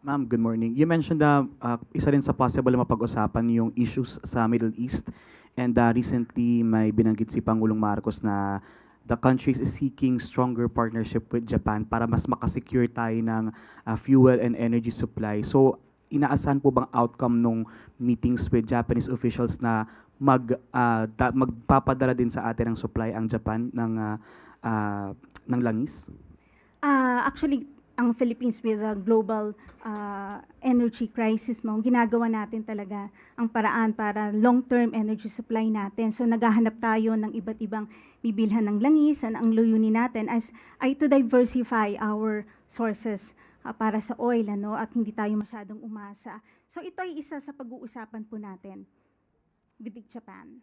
Ma'am, good morning. You mentioned na isa rin sa possible na mapag-usapan yung issues sa Middle East. And recently, may binanggit si Pangulong Marcos na the country is seeking stronger partnership with Japan para mas makasecure tayo ng fuel and energy supply. So, inaasahan po bang outcome nung meetings with Japanese officials na magpapadala din sa atin ng supply ang Japan ng langis? Actually, ang Philippines with a global energy crisis mo, ginagawa natin talaga ang paraan para long-term energy supply natin. So naghahanap tayo ng iba't ibang bibilhan ng langis, and ang layunin natin ay to diversify our sources para sa oil, at hindi tayo masyadong umasa. So ito ay isa sa pag-uusapan po natin with Japan.